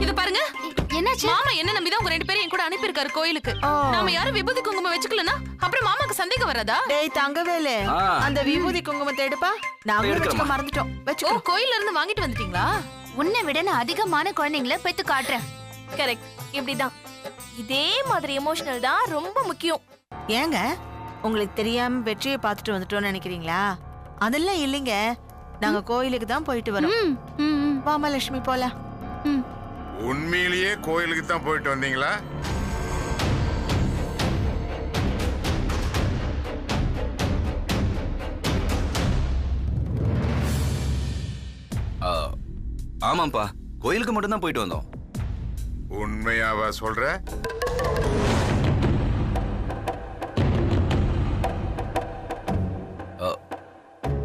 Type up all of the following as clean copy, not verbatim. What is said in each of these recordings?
இது பாருங்க, என்னாச்சு? மாமா என்ன நம்பிதான் உங்க ரெண்டு பேரும் என் கூட அனுப்பியிருக்காரு கோயிலுக்கு. நாம யாரும் விபூதி குங்குமம் வச்சுக்கலனா அப்புறம் மாமாக்கு சந்தேகம் வராதா? டேய் தங்கவேலு, அந்த விபூதி குங்குமத்தை எடுப்பா. நாம வச்சுக்க மறந்துட்டோம். வெச்சுக்கோ. கோயில்ல இருந்து வாங்கிட்டு வந்துட்டீங்களா? உன்னை விட நான் அதிகமான குழந்தைங்களை பெத்து காட்டுறேன். கரெக்ட், இப்படிதான். இதே மாதிரி எமோஷனல் தான் ரொம்ப முக்கியம். ஏங்க உங்களுக்கு தெரியாம வெற்றியை பார்த்துட்டு வந்துட்டோம்னு நினைக்கிறீங்களா? அதெல்லாம் இல்லைங்க. நாங்க கோயிலுக்கு தான் போயிட்டு வரோம். வாமா லட்சுமி போலாம். உண்மையிலேயே கோயிலுக்கு தான் போயிட்டு வந்தீங்களா? ஆமாப்பா, கோயிலுக்கு மட்டும் தான் போயிட்டு வந்தோம். உண்மையாவா சொல்ற?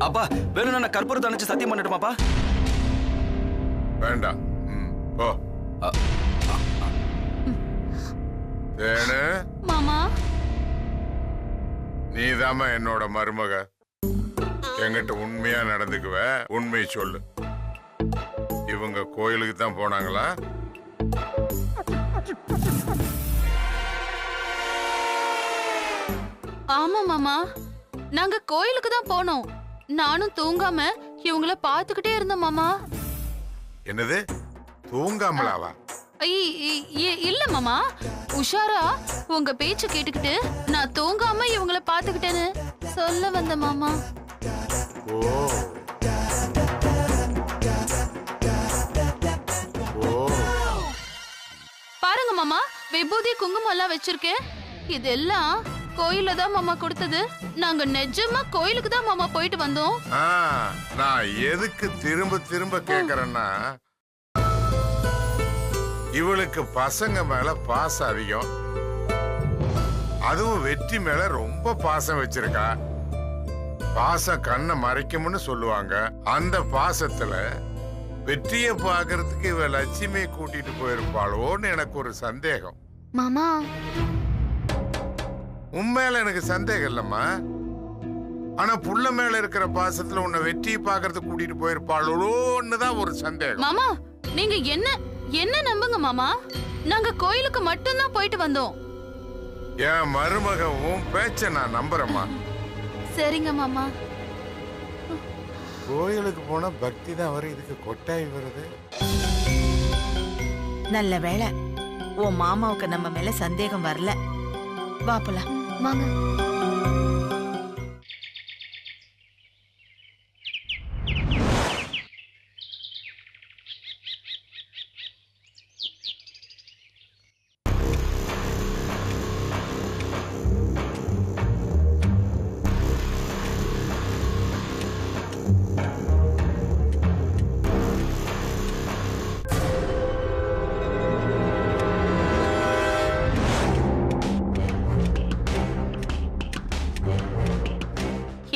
அப்பா வேணும்னா நான் கற்பூரத்தை அணைச்சு சத்தியம் பண்ணட்டுமாப்பா? வேண்டாம். போ. தேனு, மாமா நீதாம்மா என்னோட மருமக. என்கிட்ட உண்மையா நடந்துக்குவ. உண்மை சொல்லு. இவங்க கோயிலுக்கு தான் போனாங்களா? ஆமா மாமா, நாங்க கோயிலுக்கு தான் போனோம். நானும் தூங்காம இவங்கள பாத்துக்கிட்டே இருந்தேன் மாமா. என்னது, தூங்காமலாவா? இல்ல மாமா, உஷாரா உங்க பேச்ச கேட்டுக்கிட்டு நான் தூங்காம இவங்கள பாத்துக்கிட்டேன்னு சொல்ல வந்த மாமா. ஓ ஓ, பாருங்க மாமா, விபூதி குங்குமம் எல்லாம் வச்சிருக்கேன். இதெல்லாம் கோயில்ல தான் மாமா கொடுத்தது. நாங்க நிஜமா கோயிலுக்கு தான் மாமா போயிட்டு வந்தோம். நான் எதுக்கு திரும்ப திரும்ப கேக்குறேன்னா, இவளுக்கு பசங்க மேல பாசம் அதிகம். அதுவும் வெற்றி மேல ரொம்ப பாசம் வச்சிருக்கா. பாசம் கண்ணை மறைக்கும்னு சொல்லுவாங்க. அந்த பாசத்துல வெற்றியை பாக்குறதுக்கு இவ லட்சுமியை கூட்டிட்டு போயிருப்பாளோன்னு எனக்கு ஒரு சந்தேகம். மாமா, உண்மையில எனக்கு சந்தேகம் இல்லம்மா. ஆனா புள்ள மேல இருக்கிற பாசத்துல உன்னை வெற்றியை பாக்குறதுக்கு கூட்டிட்டு போயிருப்பாளோன்னு தான் ஒரு சந்தேகம். மாமா, நீங்க என்ன நம்புங்க மாமா. நாங்க கோயிலுக்கு மட்டும் தான் போயிட்டு வந்தோம். என் மருமக உன் பேச்ச நான் நம்புறேம்மா. சரிங்க மாமா. கோயிலுக்கு போனா பக்தி தான் வரும், இதுக்கு கொட்டாய் வருது. நல்ல வேளை உன் மாமாவுக்கு நம்ம மேல சந்தேகம் வரல. வா போலாம். வாங்க.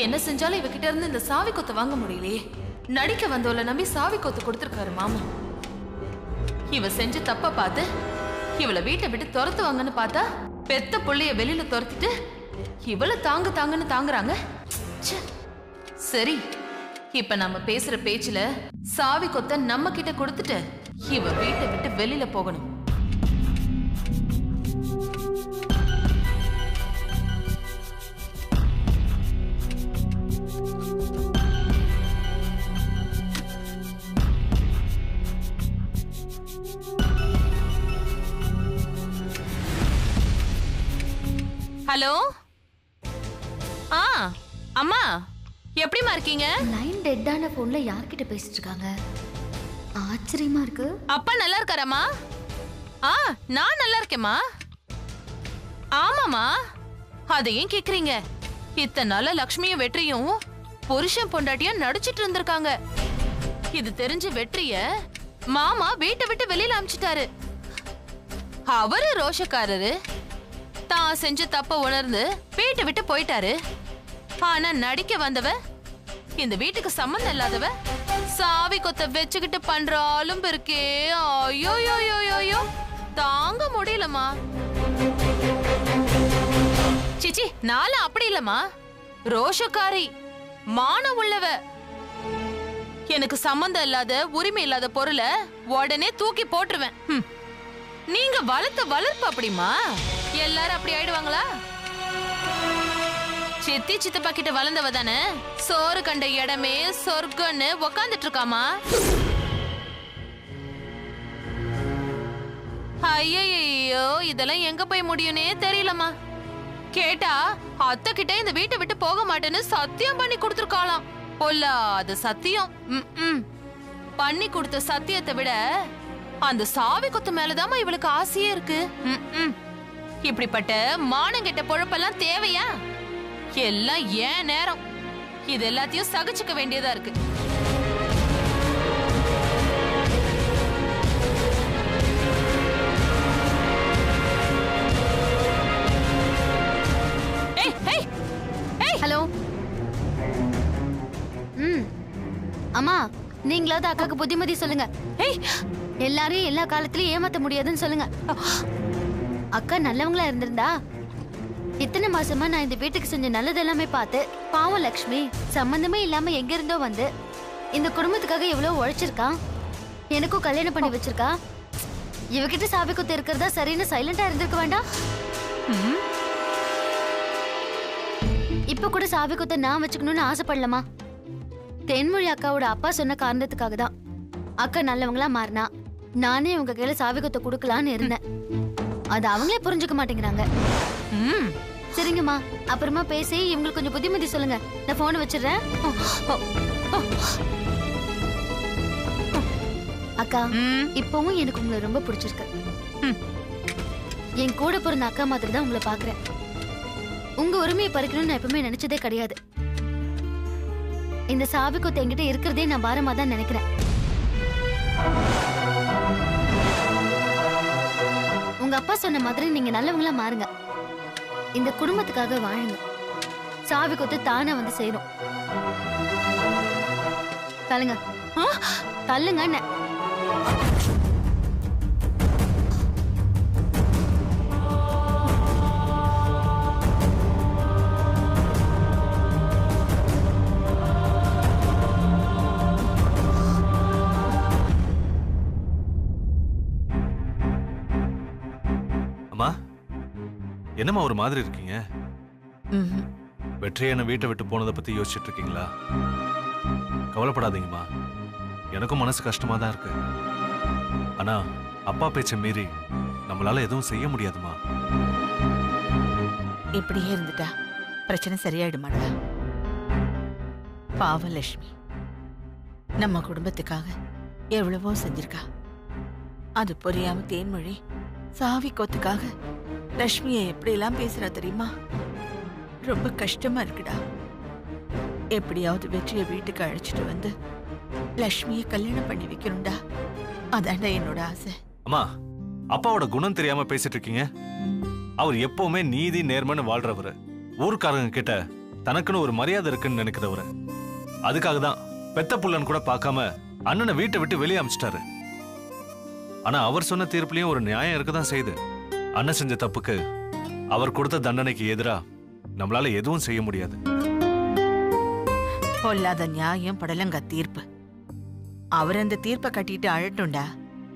என்ன செஞ்சாலும் இவகிட்ட இருந்து இந்த சாவி கொத்தை வாங்க முடியலையே. நடிக்க வந்தவள நம்பி சாவி கொத்து கொடுத்திருக்காரு மாமா. இவ செஞ்ச தப்ப பார்த்து இவளை வீட்டை விட்டு துரத்துவாங்கன்னு பார்த்தா பெத்த புள்ளைய வெளியில துரத்திட்டு இவள தாங்கன்னு தாங்குறாங்க. சரி, இப்ப நம்ம பேசுற பேச்சுல சாவி கொத்த நம்ம கிட்ட கொடுத்துட்டு இவ வீட்டை விட்டு வெளியில போகணும். ஹலோ, அம்மா எப்படிமா இருக்கீங்க? லைன் டெட்டான போன்ல யார்கிட்ட பேசிட்டு இருக்காங்க? ஆச்சரியமா இருக்கு. அப்பா நல்லா இருக்காராமா? நான் நல்லா இருக்கேம்மா. ஆமாமா, அதையும் கேக்குறீங்க. இத்தனை நாள லக்ஷ்மியும் வெற்றியும் புருஷன் பொண்டாட்டியும் நடிச்சிட்டு இருந்திருக்காங்க. இது தெரிஞ்ச வெற்றிய மாமா வீட்டை விட்டு வெளியில அமிச்சிட்டாரு. அவரு ரோஷக்காரரு. தான் செஞ்ச தப்ப உணர்ந்து வீட்டை விட்டு போயிட்டாரு. ஆனா நடிக்க வந்தவ, இந்த வீட்டுக்கு சம்பந்தம் இல்லாதவ, சாவி கொத்த வச்சுக்கிட்டு பண்ற ஆளும் இருக்கே. ஐயோ தாங்க முடியலமா. சிச்சி நாள அப்படி இல்லம்மா, ரோஷக்காரி, மானம் உள்ளவ. எனக்கு சம்பந்தம் இல்லாத உரிமை இல்லாத பொருளை உடனே தூக்கி போட்டுருவேன். நீங்க வளர்த்த வளர்ப்பு அப்படிமா? எல்லாரும் அப்படி ஆயிடுவாங்களா? சித்தி சித்தப்பா கிட்ட வளர்ந்தவ தானே சோறு கண்ட இடமே சொர்க்கன்னு உக்காந்துட்டு இருக்காமா. ஐயோ, இதெல்லாம் எங்க போய் முடியும்னே தெரியலம்மா. கேட்டா அத்தை கிட்ட இந்த வீட்டை விட்டு போக மாட்டேன்னு சத்தியம் பண்ணி கொடுத்துருக்காளாம். பொல்லாத சத்தியம். பண்ணி கொடுத்த சத்தியத்தை விட அந்த சாவி கொத்து மேலதாமா இவளுக்கு ஆசையே இருக்கு. இப்படிப்பட்ட மானங்கெட்ட பொழப்பெல்லாம் தேவையா? எல்லாம் ஏன் நேரம். இது எல்லாத்தையும் சகிச்சுக்க வேண்டியதா இருக்கு. ஹலோ. அம்மா, நீங்களாவது அக்காக்கு புத்திமதி சொல்லுங்க. எல்லாரையும் எல்லா காலத்திலயும் ஏமாத்த முடியாதுன்னு சொல்லுங்க. அக்கா நல்லவங்களா இருந்திருந்தா இத்தனை மாசமா நான் இந்த வீட்டுக்கு செஞ்ச நல்லது எல்லாமே பார்த்து, பாவம் லக்ஷ்மி சம்பந்தமே இல்லாம எங்க இருந்தோ வந்து இந்த குடும்பத்துக்காக எவ்வளவு உழைச்சிருக்கா. எனக்கும் கல்யாணம் பண்ணி வச்சிருக்கா. இவகிட்ட சாவி குத்து இருக்கிறதா சரின்னு சைலண்டா இருந்திருக்க வேண்டாம். இப்ப கூட சாவி குத்த நான் வச்சுக்கணும்னு ஆசைப்படலாமா? தென்மொழி அக்காவோட அப்பா சொன்ன காரணத்துக்காக தான் அக்கா நல்லவங்களா மாறினா நானே உங்க கையில சாவி குத்த கொடுக்கலான்னு இருந்தேன். அது அவங்களே புரிஞ்சுக்க மாட்டேங்கிறாங்க. சரிங்கம்மா, அப்புறமா பேசி இவங்களுக்கு கொஞ்சம் புத்திமதி சொல்லுங்க. நான் போனை வச்சிடுறேன். அக்கா, இப்பவும் எனக்கு உங்களை ரொம்ப பிடிச்சிருக்கு. என் கூட பிறந்த அக்கா மாதிரி தான் உங்களை பாக்குறேன். உங்க உரிமையை பறிக்கணும்னு நான் எப்பவுமே நினைச்சதே கிடையாது. இந்த சாவி கொத்து என்கிட்ட இருக்கிறதே நான் பாரமா தான் நினைக்கிறேன். உங்க அப்பா சொன்ன மாதிரி நீங்க நல்லவங்களா மாறுங்க. இந்த குடும்பத்துக்காக வாழுங்க. சாவி கொத்து தானே வந்து சேரும். தள்ளுங்க, தள்ளுங்க. என்னம்மா ஒரு மாதிரி இருக்கீங்க? வெற்றியை வீட்டை விட்டு போனதை பத்தி யோசிச்சுட்டு இருக்கீங்களா? கவலைப்படாதீங்கம்மா, எனக்கும் மனசு கஷ்டமா தான் இருக்கு. ஆனா அப்பா பேச்ச மீறி நம்மளால எதுவும் செய்ய முடியாதுமா. இப்படியே இருந்துட்டா பிரச்சனை சரியாயிடுமாடா? பாவம் லட்சுமி நம்ம குடும்பத்துக்காக எவ்வளவோ செஞ்சிருக்கா. அது புரியாம தேன்மொழி சாவி கொத்துக்காக லட்சுமியை எப்படி எல்லாம் பேசுறா தெரியுமா? ரொம்ப கஷ்டமா இருக்குடா. எப்படியாவது வெற்றியை வீட்டுக்கு அழைச்சிட்டு வந்து லட்சுமியை கல்யாணம் பண்ணி வைக்கணும்டா. அதான்டா என்னோட ஆசை. அம்மா, அப்பாவோட குணம் தெரியாம பேசிட்டு இருக்கீங்க. அவர் எப்பவுமே நீதி நேர்மைன்னு வாழ்றவரு. ஊர்க்காரங்க கிட்ட தனக்குன்னு ஒரு மரியாதை இருக்குன்னு நினைக்கிறவரு. அதுக்காக தான் பெத்த புள்ளன்னு கூட பார்க்காம அண்ணனை வீட்டை விட்டு வெளியே அமிச்சிட்டாரு. ஆனா அவர் சொன்ன தீர்ப்புலயும் ஒரு நியாயம் இருக்கதான் செய்யுது. அண்ணன் செஞ்ச தப்புக்கு அவர் கொடுத்த தண்டனைக்கு எதிரா நம்மளால எதுவும் செய்ய முடியாது. பொல்லாத நியாயம் படலங்க தீர்ப்பு. அவர் அந்த தீர்ப்பை கட்டிட்டு அழட்டும்டா.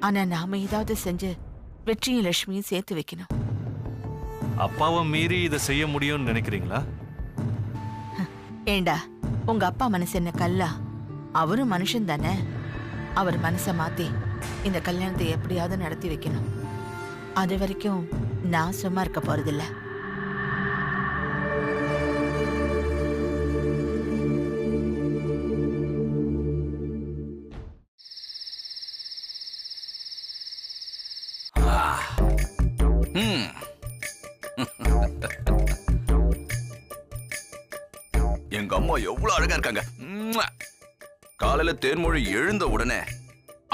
ஆனா நாம ஏதாவது செஞ்சு வெற்றியும் லட்சுமியும் சேர்த்து வைக்கணும். அப்பாவை மீறி இதை செய்ய முடியும்னு நினைக்கிறீங்களா? ஏண்டா, உங்க அப்பா மனசு என்ன கல்லா? அவரும் மனுஷன் தானே. அவர் மனசை மாத்தி இந்த கல்யாணத்தை எப்படியாவது நடத்தி வைக்கணும். அது வரைக்கும் நான் சும்மா இருக்க போறதில்ல. எங்க அம்மா எவ்வளவு அழகா இருக்காங்க. காலையில தேன்மொழி எழுந்த உடனே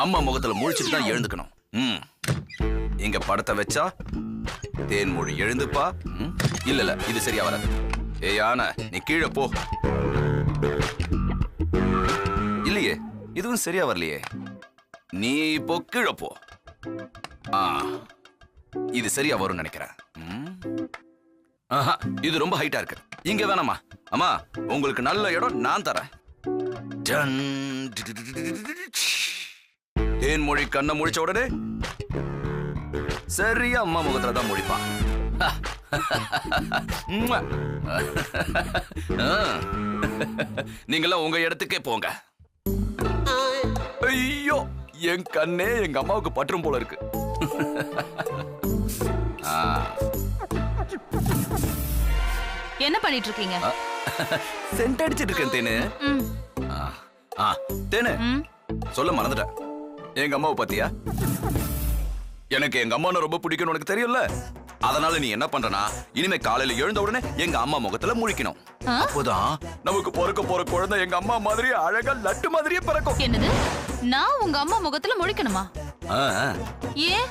அம்மா முகத்துல முழிச்சிட்டு தான் எழுந்துக்கணும். இங்க படத்தை வச்சா தேன்மொழி எழுந்துப்பா. இல்ல இது சரியா வராது. ஏயான நீ கீழே போ. இல்லையே, இதுவும் சரியா வரலையே. நீ இப்போ கீழே போ. இது சரியா வரும்னு நினைக்கிறேன். ஆஹா, இது ரொம்ப ஹைட்டா இருக்கு. இங்க வேணாமா? அம்மா, உங்களுக்கு நல்ல இடம் நான் தரேன். டன், தேன்மொழி கண்ணை முழிச்ச உடனே சரியா அம்மா முகத்துல தான் முழிப்பான். நீங்களாம் உங்க இடத்துக்கே போங்க. ஐயோ, என் கண்ணே எங்க அம்மாவுக்கு பற்றும் போல இருக்கு. என்ன பண்ணிட்டு இருக்கீங்க? சென்ட் அடிச்சிட்டு இருக்கேன் தேனு. தேனு, சொல்ல மறந்துட்டேன். எங்க அம்மாவை பாத்தியா? எனக்கு எங்க அம்மா ரொம்ப பிடிக்கும்னு உனக்கு தெரியும்ல. அதனால நீ என்ன பண்றனா, இனிமே காலையில எழுந்த உடனே எங்க அம்மா முகத்துல முழிக்கணும். அப்போதான் நமக்கு பிறக்க போற குழந்தை எங்க அம்மா மாதிரி அழகா லட்டு மாதிரியே பிறக்கும். என்னது? நான் உங்க அம்மா முகத்துல முழிக்கணுமா? ஏன்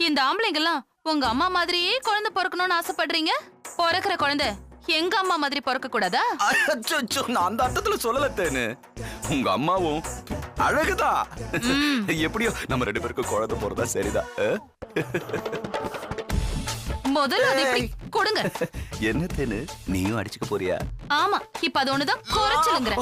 இந்த ஆம்பளைங்கெல்லாம் உங்க அம்மா மாதிரியே குழந்தை பிறக்கணும்னு ஆசைப்படுறீங்க? பிறக்கிற குழந்தை எங்க அம்மா மாதிரி பிறக்க கூடாதா? நான் அந்த அர்த்தத்துல சொல்லல தேனு. உங்க அம்மாவும் அழகுதான். எப்படியோ நம்ம 2 பேருக்கும் குழந்தை போறதா சரிதான். முதல்ல அதை இப்படி கொடுங்க. என்ன தேனு, நீயும் அடிச்சுக்க போறியா? ஆமா, இப்ப அது ஒண்ணுதான் குறைச்சலுங்கிற.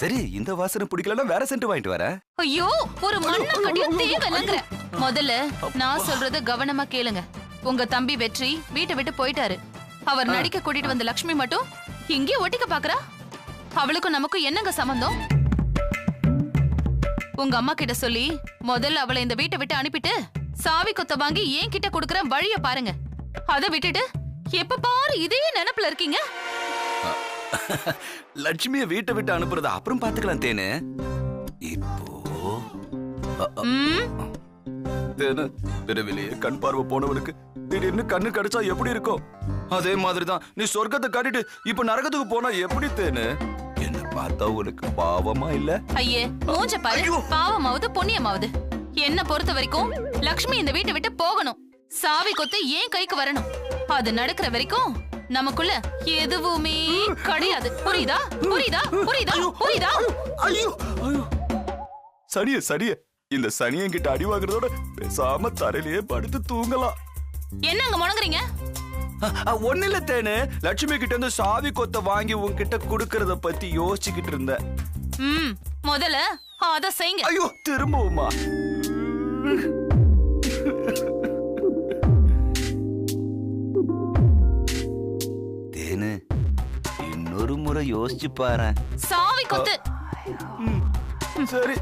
சரி, இந்த வாசனை பிடிக்கலன்னா வேற சென்ட் வாங்கிட்டு வரேன். ஐயோ, ஒரு மண்ணு கட்டியும் தேவையில்லைங்கிற. முதல்ல நான் சொல்றத கவனமா கேளுங்க. உங்க தம்பி வெற்றி வீட்டை விட்டு போயிட்டாரு. அவர் நடிக்க கூட்டிட்டு வந்த லக்ஷ்மி மட்டும் இங்கே ஒட்டிக்க பாக்குறா. அவளுக்கும் நமக்கும் என்னங்க சம்பந்தம்? உங்க அம்மா கிட்ட சொல்லி முதல்ல அவளை இந்த வீட்டை விட்டு அனுப்பிட்டு சாவி கொத்த வாங்கி ஏன் கிட்ட கொடுக்கற வழிய பாருங்க. அதை விட்டுட்டு எப்ப பாரு இதே நினைப்புல இருக்கீங்க. லட்சுமிய வீட்டை விட்டு அனுப்புறத அப்புறம் பாத்துக்கலாம் தேனு. இப்போ தேனு, பிறவிலேயே கண் பார்வை போனவனுக்கு திடீர்னு கண்ணு கடிச்சா எப்படி இருக்கும்? அதே மாதிரிதான் நீ சொர்க்கத்தை காட்டிட்டு இப்ப நரகத்துக்கு போனா எப்படி தேனு? என்ன பார்த்தா உனக்கு பாவமா இல்ல? ஐயே, மூஞ்ச பாரு. பாவமாவது புண்ணியமாவது என்ன பொறுத்த வரைக்கும் லக்ஷ்மி இந்த வீட்டை விட்டு போகணும். சாவி கொத்து ஏன் கைக்கு வரணும். அது நடக்கிற வரைக்கும் நமக்குள்ள எதுவுமே கிடையாது. புரியுதா? புரியுதா? புரியுதா? புரியுதா? ஐயோ, சனிய சனிய, இந்த சனியன் கிட்ட அடி வாங்குறதோட பேசாம தரையிலேயே படுத்து தூங்கலாம். என்னங்க முணங்குறீங்க? ஒண்ணு இல்ல தேனு, லட்சுமி கிட்ட இருந்து சாவி கொத்த வாங்கி உன்கிட்ட குடுக்கறத பத்தி யோசிச்சுக்கிட்டு இருந்த. முதல்ல அத செய்யுங்க. ஐயோ, திரும்பவுமா? தேனு, இன்னொரு முறை யோசிச்சு பாரு. சாவி கொத்து. சரி.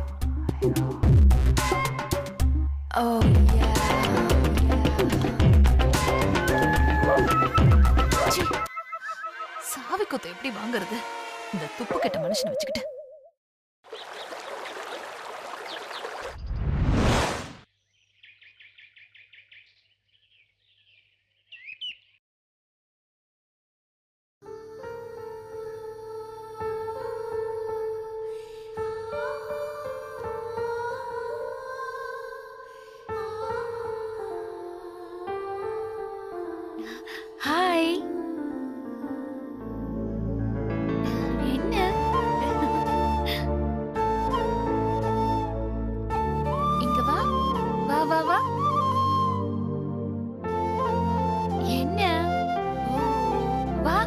சாவி கொத்து எப்படி வாங்குறது? இந்த துப்பு கெட்ட மனுஷனை வச்சுக்கிட்டு. ஹாய். என்ன? இங்க வா. வா வா வா. என்ன? வா.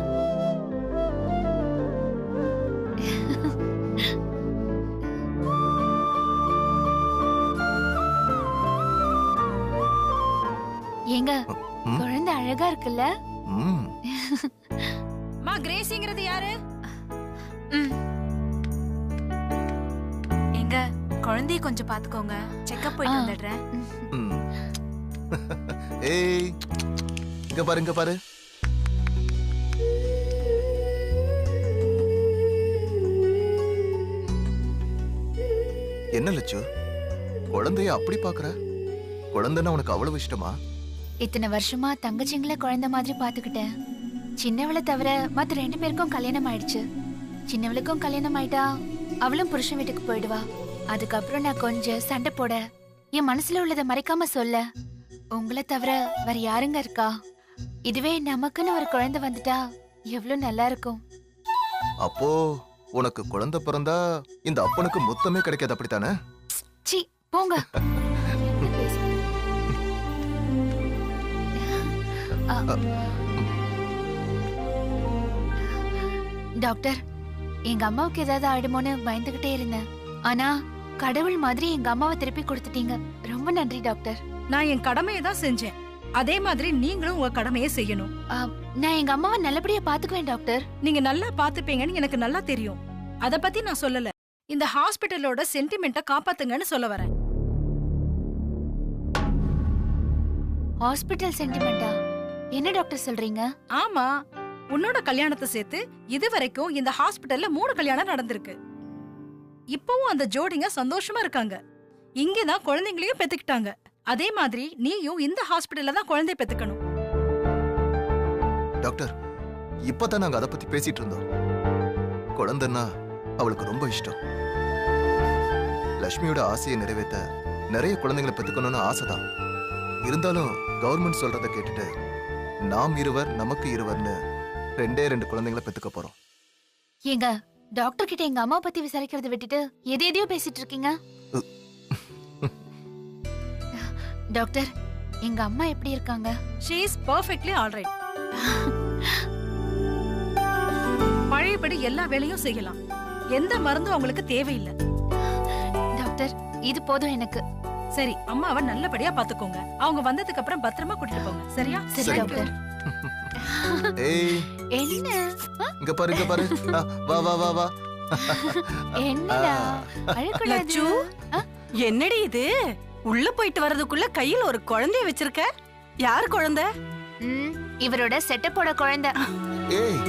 ஏங்க, குழந்தை அழகா இருக்குல்ல? மா, கிரேசிங்கிறது யாரு? எங்க குழந்தைய கொஞ்சம் பாத்துக்கோங்க. செக்கப் போயிட்டு வந்துடுறேன். ஏய், இங்க பாரு, இங்க பாரு. என்ன லட்சு, குழந்தைய அப்படி பாக்குற? குழந்தைன்னா உனக்கு அவ்வளவு இஷ்டமா? இத்தனை வருஷமா தங்கச்சிங்களை குழந்தை மாதிரி பாத்துக்கிட்டேன். சின்னவளை தவிர மத்த 2 பேருக்கும் கல்யாணம் ஆயிடுச்சு. சின்னவளுக்கும் கல்யாணம் ஆயிட்டா அவளும் புருஷன் வீட்டுக்கு போயிடுவா. அதுக்கப்புறம் நான் கொஞ்சம் சண்டை போட, என் மனசுல உள்ளதை மறைக்காம சொல்ல, உங்களை தவிர வேற யாருங்க இருக்கா? இதுவே நமக்குன்னு ஒரு குழந்தை வந்துட்டா எவ்வளவு நல்லா இருக்கும். அப்போ உனக்கு குழந்தை பிறந்தா இந்த அப்பனுக்கு மொத்தமே கிடைக்காது, அப்படித்தானே? சி, போங்க. டாக்டர், எங்க அம்மாவுக்கு ஏதாவது ஆயிடுமோன்னு பயந்துகிட்டே இருந்தேன். ஆனா கடவுள் மாதிரி எங்க அம்மாவை திருப்பி கொடுத்துட்டீங்க. ரொம்ப நன்றி டாக்டர். நான் என் கடமையை தான் செஞ்சேன். அதே மாதிரி நீங்களும் உங்க கடமையை செய்யணும். நான் எங்க அம்மாவை நல்லபடியா பாத்துக்குவேன் டாக்டர். நீங்க நல்லா பாத்துப்பீங்கன்னு எனக்கு நல்லா தெரியும். அத பத்தி நான் சொல்லல. இந்த ஹாஸ்பிடலோட சென்டிமெண்ட்ட காப்பாத்துங்கன்னு சொல்ல வரேன். ஹாஸ்பிடல் சென்டிமெண்டா? என்ன டாக்டர் சொல்றீங்க? ஆமா, உன்னோட கல்யாணத்தை சேர்த்து இதுவரைக்கும் இந்த ஹாஸ்பிடல்ல 3 கல்யாணம் நடந்திருக்கு. இப்பவும் அந்த ஜோடிங்க சந்தோஷமா இருக்காங்க. இங்கதான் குழந்தைங்களையும் பெத்துக்கிட்டாங்க. அதே மாதிரி நீயும் இந்த ஹாஸ்பிடல்ல தான் குழந்தை பெத்துக்கணும். டாக்டர், இப்பதான் நாங்க அதை பத்தி பேசிட்டு இருந்தோம். குழந்தைன்னா அவளுக்கு ரொம்ப இஷ்டம். லட்சுமியோட ஆசையை நிறைவேற்ற நிறைய குழந்தைங்களை பெத்துக்கணும்னு ஆசைதான். இருந்தாலும் கவர்மெண்ட் சொல்றத கேட்டுட்டு நாம் இருவர் நமக்கு இருவர்னு 2 குழந்தைங்களை பெத்துக்க போறோம். ஏங்க, டாக்டர் கிட்ட எங்க அம்மா பத்தி விசாரிக்கிறத விட்டுட்டு எதையோ பேசிட்டு இருக்கீங்க. டாக்டர், எங்க அம்மா எப்படி இருக்காங்க? She is perfectly all right. பழையபடி எல்லா வேலையும் செய்யலாம். எந்த மருந்தும் அவங்களுக்கு தேவையில்லை. டாக்டர், இது போதும் எனக்கு. சரி, அம்மாவை நல்லபடியா பாத்துக்கோங்க. அவங்க வந்ததுக்கு அப்புறம் பத்திரமா கூட்டிட்டு போங்க. சரியா? சரி டாக்டர். ஏய், என்ன? இங்க பாரு, இங்க பாரு. வா வா வா வா. என்னடா அழக்கூடாது. என்னடி இது? உள்ள போயிட்டு வர்றதுக்குள்ள கையில ஒரு குழந்தைய வச்சிருக்க. யார் குழந்தை? இவரோட செட்டப்போட குழந்தை. ஏய்,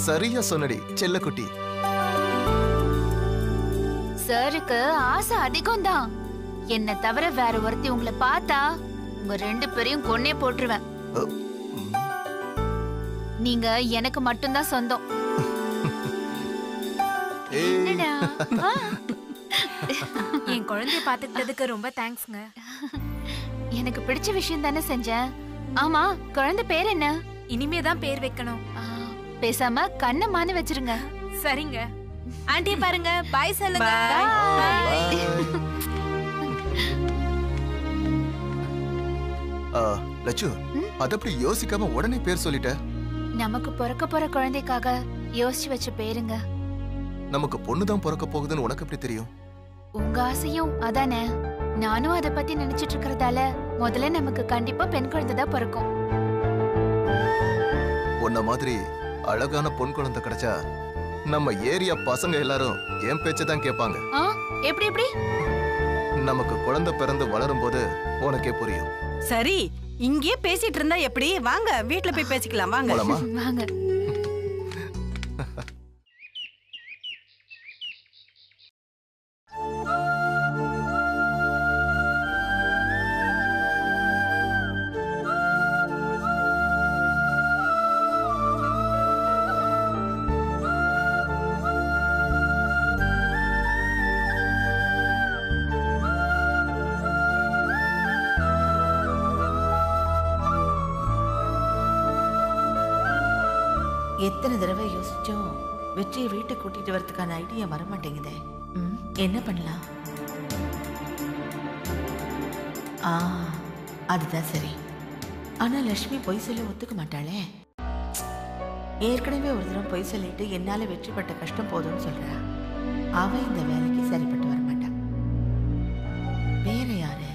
சரியா சொன்னடி செல்லக்குட்டி. சாருக்கு ஆசை அதிகம் தான். என்ன தவிர வேற ஒருத்தி உங்களை பார்த்தா உங்க 2 பேரையும் கொன்னே போட்டுருவேன். நீங்க எனக்கு மட்டும்தான் சொந்தம். என்னடா? என் குழந்தைய பாத்துக்கிட்டதுக்கு ரொம்ப தேங்க்ஸ்ங்க. எனக்கு பிடிச்ச விஷயம் தானே செஞ்சேன். ஆமா, குழந்தை பேர் என்ன? இனிமே தான் பேர் வைக்கணும். பேசாம கண்ணம்மான்னு வச்சிருங்க. சரிங்க. ஆண்டிய பாருங்க. பாய் சொல்லுங்க. லட்சு, அத அப்படி யோசிக்காம உடனே பேர் சொல்லிட்ட. நமக்கு பிறக்க போற குழந்தைக்காக யோசிச்சு வச்ச பேருங்க. நமக்கு பொண்ணுதான் பிறக்க போகுதுன்னு உனக்கு எப்படி தெரியும்? உங்க ஆசையும் அதானே. நானும் அத பத்தி நினைச்சிட்டு இருக்கறதால முதல்ல நமக்கு கண்டிப்பா பெண் குழந்தை தான் பிறக்கும். உன்ன மாதிரி அழகான பொன் குழந்தை கிடைச்சா நம்ம ஏரியா பசங்க எல்லாரும் என் பேச்சதான் கேட்பாங்க. எப்படி எப்படி? நமக்கு குழந்தை பிறந்து வளரும் போது உனக்கே புரியும். சரி, இங்கே பேசிட்டு இருந்தா எப்படி? வாங்க வீட்ல போய் பேசிக்கலாம். வாங்க வாங்க. எத்தனை தடவை யோசிச்சோம் வெற்றியை வீட்டுக்கு கூட்டிட்டு வரதுக்கான ஐடியா வரமாட்டேங்குதே. என்ன பண்ணலாம்? அதுதான் சரி. ஆனா லட்சுமி பொய் சொல்ல ஒத்துக்க மாட்டாளே. ஏற்கனவே ஒரு தடவை பொய் சொல்லிட்டு என்னால வெற்றி பட்ட கஷ்டம் போதும்னு சொல்றா. அவ இந்த வேலைக்கு சரிப்பட்டு வரமாட்டான். வேற யாரு?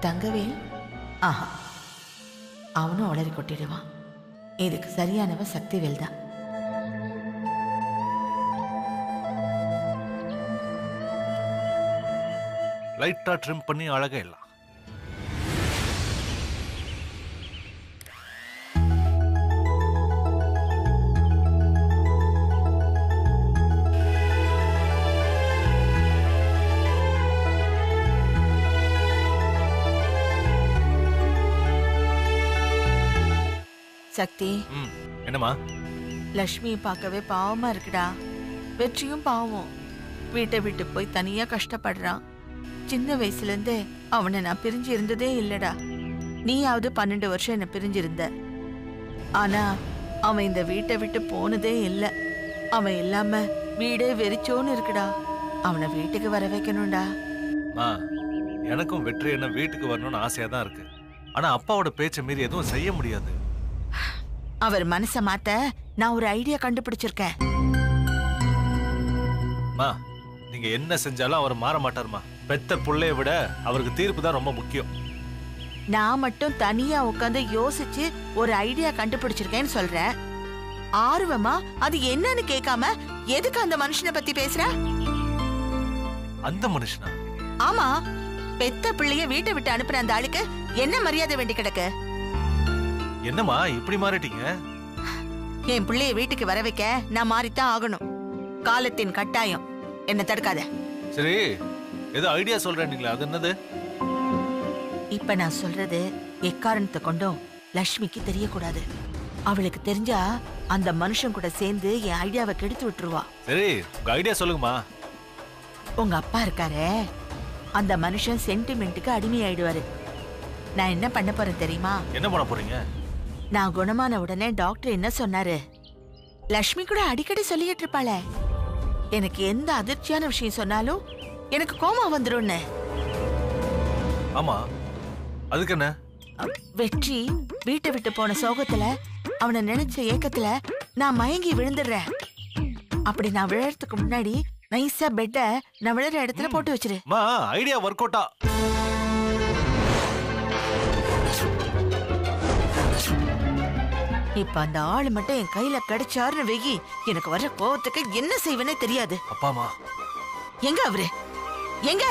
தங்கவேல்? ஆஹா, அவனும் உளறி கொட்டிடுவான். இதுக்கு சரியானவ சக்திவேல் தான். லைட்டா ட்ரிம் பண்ணி அழகா இல்ல. சக்தி, என்னமா? லட்சுமியை பார்க்கவே பாவமா இருக்குடா. வெற்றியும் பாவம். வீட்டை விட்டு போய் தனியா கஷ்டப்படுறான். சின்ன வயசுல இருந்தே அவனை நான் பிரிஞ்சு இருந்ததே இல்லடா. நீயாவது 12 வருஷம் என்ன பிரிஞ்சிருந்த. ஆனா அவன் இந்த வீட்டை விட்டு போனதே இல்லை. அவன் இல்லாம வீடே வெறிச்சோன்னு இருக்குடா. அவனை வீட்டுக்கு வர வைக்கணும்டா. எனக்கும் வெற்றி என்ன வீட்டுக்கு வரணும்னு ஆசையா தான் இருக்கு. ஆனா அப்பாவோட பேச்சை மீறி எதுவும் செய்ய முடியாது. அவர் மனச மாத்த நான் ஒரு ஐடியா கண்டுபிடிச்சிருக்கேன். மா நீங்க என்ன செஞ்சாலும் அவர் மாற மாட்டாருமா. பெத்த புள்ளைய விட அவருக்கு தீர்ப்பு தான் ரொம்ப முக்கியம். நான் மட்டும் தனியா உட்காந்து யோசிச்சு ஒரு ஐடியா கண்டுபிடிச்சிருக்கேன்னு சொல்றேன். ஆர்வமா அது என்னன்னு கேட்காம எதுக்கு அந்த மனுஷனை பத்தி பேசுற? அந்த மனுஷனா? ஆமா, பெத்த பிள்ளைய வீட்டை விட்டு அனுப்புற அந்த ஆளுக்கு என்ன மரியாதை வேண்டி கிடக்கு? என்னம்மா இப்படி மாறிட்டீங்க? என் பிள்ளைய வீட்டுக்கு வர வைக்க நான் மாறித்தான் ஆகணும். காலத்தின் கட்டாயம். என்ன தடுக்காத. சரி, ஏதோ ஐடியா சொல்றேன்னீங்களா, அது என்னது? இப்ப நான் சொல்றது எக்காரணத்தை கொண்டும் லட்சுமிக்கு தெரியக்கூடாது. அவளுக்கு தெரிஞ்சா அந்த மனுஷன் கூட சேர்ந்து என் ஐடியாவை கெடுத்து விட்டுருவா. சரி, உங்க ஐடியா சொல்லுங்கம்மா. உங்க அப்பா இருக்காரே, அந்த மனுஷன் சென்டிமெண்ட்டுக்கு அடிமையாயிடுவாரு. நான் என்ன பண்ண போறேன் தெரியுமா? என்ன பண்ண போறீங்க? நான் குணமான உடனே டாக்டர் என்ன சொன்னாரு? லட்சுமி கூட அடிக்கடி சொல்லிட்டு இருப்பாளே, எனக்கு எந்த அதிர்ச்சியான விஷயம் சொன்னாலும் எனக்கு கோபம் வந்துரும்னு. ஆமா, அதுக்கு என்ன? வெற்றி வீட்டை விட்டு போன சோகத்துல, அவனை நினைச்ச ஏக்கத்துல நான் மயங்கி விழுந்துடுறேன். அப்படி நான் விழறதுக்கு முன்னாடி நைஸா பெட்ட நான் விழுற இடத்துல போட்டு வச்சிரு. ஐடியா ஒர்க் அவுட்டா? இப்ப அந்த ஆளு மட்டும் என் கையில கிடைச்சாருன்னு வெகி, எனக்கு வர்ற கோவத்துக்கு என்ன செய்வேனே தெரியாது. அப்பாமா எங்க அவரு? எங்க?